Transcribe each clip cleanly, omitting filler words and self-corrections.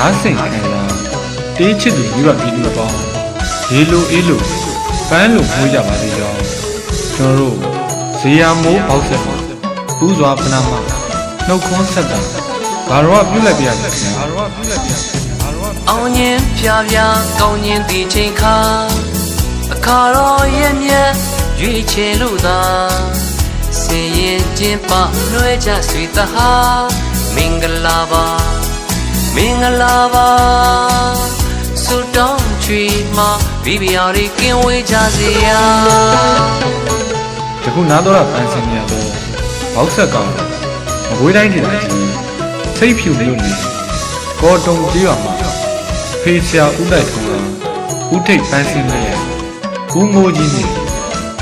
နားဆင်ခံလာတေးချစ်သူမိဘပြည်သူပေါင်းရေလိုအေးလိုပန်းလိုမိုးကြပါသေးကြောင်းကျွန်တော်တို့ဇေယျမိုးပေါက်ဆက်မှာပူးစွာပနာမနှုတ်ခွန်းဆက်တာဘာတော်ပြုလိုက်ပြရတယ်ခင်ဗျာအောင်ရင်ဖြာဖြာကောင်းရင်ဒီချိန်ခါအခါတော်ရဲ့မြတ်ရွေးချယ်လို့သာစင်ရင်ကျင်းပနှွဲကြဆွေတဟာမင်္ဂလာပါမင်္ဂလာပါဆုတောင်းချွေမှာဘီဘီယာတွေကင်းဝေးကြစေရာယခုနားတော်ပန်းစင်ရတော့ဘောက်ဆက်ကောင်မကွေးတိုင်းဒေသကြီးစိတ်ဖြူမြို့နယ်ကောတုံကြီးရွာမှာဖေးဆရာဦးတိုက်ထွန်းဦးထိပ်ပန်းစင်ရဲ့ဦးမိုးကြီးနဲ့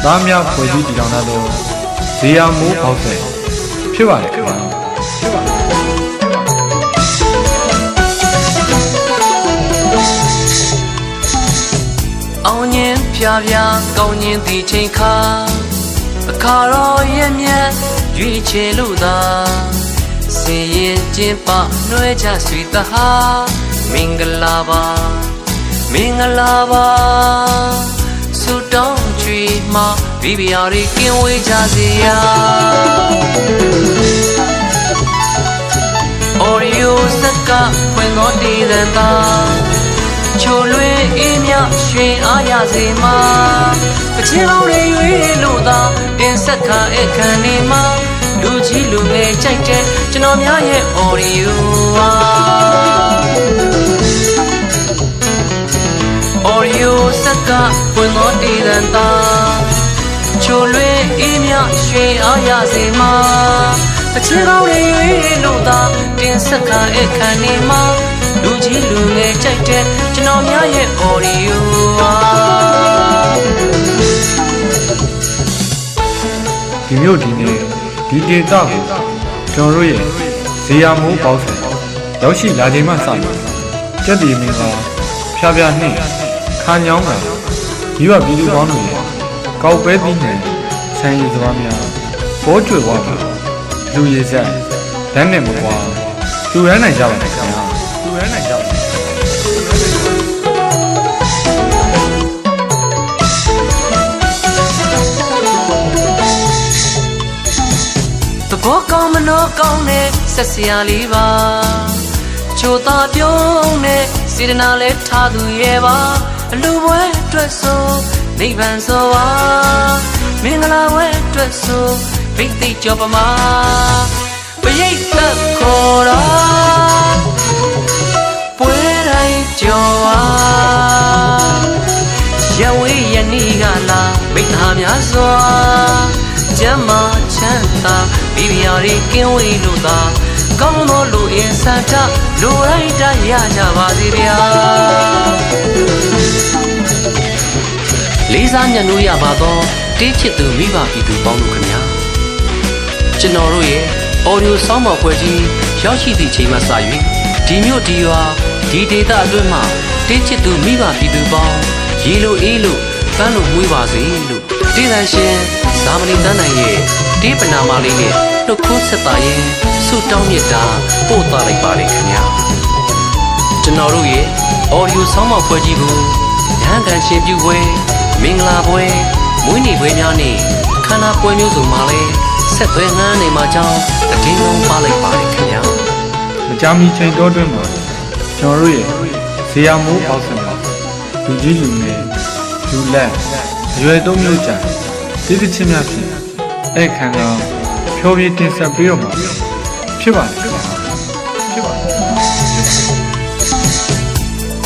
သားများဖွဲ့စည်းတည်ထောင်လာတော့ဇေယျမိုးဘောက်ဆက်ဖြစ်ပါတယ်ခင်ဗျာအောင်ရင်ဖြာဖြာကောင်းရင်ဒီချိန်ခါအခါတော်ရဲ့မြတ်ရွေးချယ်လို့သာစင်ရင်ကျင်းပနှွဲကြဆွေတဟာမင်္ဂလာပါမင်္ဂလာပါဆုတောင်းချွေမှာဘီဘီယာတွေကင်းဝေးကြစေရာအော်ရီယိုစက်ကဖွင့်တော်တည်တဲ့သားချိုလွေးအေးမြရွှင်အားရစေမှာပချင်းကောင်းတွေရွေးလို့သာတင်ဆက်ခါအခန်းနေမှာလူကြီးလူငယ်ကြိုက်တဲ့ကျွန်တော်များရဲ့အော်ရီယိုအော်ရီယိုစက်ကပွင့်တော်တည်တဲ့သားချိုလွေးအေးမြရွှင်အားရစေမှာပချင်းကောင်းတွေရွေးလို့သာတင်ဆက်ခါအခန်းနေမှာလူကြီးလူငယ်ကြိုက်တဲ့ကျွန်တော်များရဲ့အော်ဒီယိုဒီမျိုးဒီနေ့ဒီဒေတာကိုကျွန်တော်တို့ရဲ့ဇေယျမိုးပေါက်ဆက်ရောက်ရှိလာချိန်မှစပြီးကြက်တီမင်းသားဖြားဖြားနှင့်ခါညောင်းကမိဘပြည်သူပေါင်းတို့ရဲ့ကောက်ပဲသီးနှံဆန်းရည်စပါးများဘောကျွေဝါကလူရည်ဆက်ဓာတ်နဲ့မကွာလူရမ်းနိုင်ကြပါနဲ့ခင်ဗျာလူရမ်းနိုင်ကြပါသဘောကောင်းမနှောကောင်းနဲ့ဆက်စရာလေးပါချိုသာပြုံးနဲ့စေတနာလဲထားသူရဲ့ပါအလူပွဲအတွက်ဆိုနိဗ္ဗာန်ဆိုပါမင်္ဂလာပွဲအတွက်ဆိုဘိသိက်ကြောပမာပရိတ်သက်ခေါ်တော်ပွဲတိုင်းကြောအားရဝေးရနီးကလာမိသားများစွာကျမ်းမာချမ်းသာဘီဘီယာတွေကင်းဝေးလို့သာကောင်းသောလူအင်စံတလူတိုင်းတရကြပါစေဗျာလေးစားညံ့လို့ရပါတော့တေးချစ်သူမိဘပြည်သူပေါင်းတို့ခင်ဗျာကျွန်တော်တို့ရဲ့အော်ဒီယိုဆောင်းပါပွဲကြီးရောက်ရှိသည့်ချိန်မှစ၍ဒီမြို့ဒီရွာဒီဒေသအတွင်းမှာတေးချစ်သူမိဘပြည်သူပေါင်းရေလိုအေးလိုပန်းလိုမွေးပါစေလို့တေးသန်ရှင်ဇာမဏီတန်းနိုင်ရဲ့တေးပနာမလေးနဲ့နှုတ်ခွန်းဆက်တာရဲ့ဆုတောင်းမြတ်တာပို့သွားလိုက်ပါလေခင်ဗျာကျွန်တော်တို့ရဲ့အော်ဒီယိုဆောင်းပါပွဲကြီးကိုရဟန်းခံရှင်ပြုပွဲမင်္ဂလာပွဲမွေးနေ့ပွဲများနဲ့အခမ်းအနားပွဲမျိုးစုံမှာလဲဆက်သွဲငန်းနေမှာကြောင်းအတင်းလုံးပါလိုက်ပါလေခင်ဗျာမကြာမီချိန်တော်တွင်မှာကျွန်တော်တို့ရဲ့ဇေယျမိုးပေါက်ဆက်မှာလူကြီးလူငယ်လူလက်အရွယ်သုံးမျိုးကြာဒီတစ်ချင်းများဖြင့်အဲ့ခံကဖြောပြတင်ဆက်ပြီးတော့မှာဖြစ်ပါတယ်ခင်ဗျာဖြစ်ပါတယ်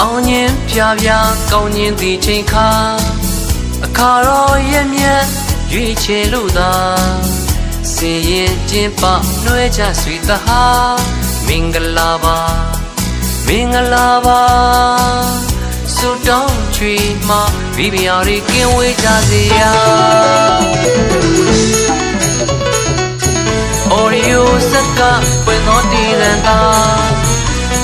အောင်ရင်ဖြာဖြာကောင်းရင်ဒီချိန်ခါအခါတော်ရဲ့မြတ်ရွေးချယ်လို့သာစင်ရင်ကျင်းပနှွဲကြဆွေတဟာမင်္ဂလာပါမင်္ဂလာပါဆုတောင်းချွေမှာဘီဘီယာတွေကင်းဝေးကြစေရာအော်ရီယိုစက်ကပွင့်တော်တည်တဲ့သား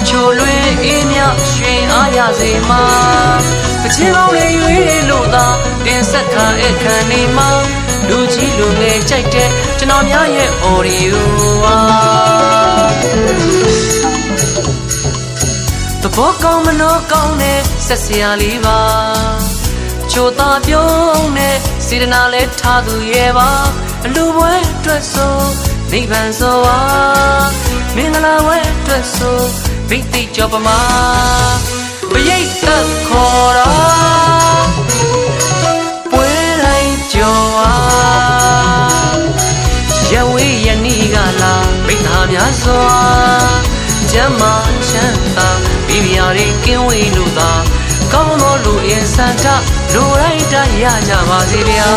ချိုလွေးအေးမြရွှင်အားရစေမှာပချင်းကောင်းတွေရွေးလို့သာတင်ဆက်ခါအခန်းနေမှာလူကြီးလူငယ်ကြိုက်တဲ့ကျွန်တော်များရဲ့အော်ရီယိုအားသ ဘောကောင်းမနှောကောင်းနဲ့ဆက်စရာလေးပါချိုသာပြုံးနဲ့စေတနာလဲထားသူရဲ့ပါအလူပွဲအတွက်ဆိုနိဗ္ဗာန်ဆိုပါမင်္ဂလာပွဲအတွက်ဆိုဘိသိက်ကြောပမာပရိတ်သက်ခေါ်တာပွဲတိုင်းကြောအားရဝေးရနီးကလာမိသားများစွာကျမ်းမာချမ်းသာမိဖုရားတွေကင်းဝေးလို့သာကောင်းသောလူအင်ဆန္ဒလူတိုင်းတရကြပါစေဗျာ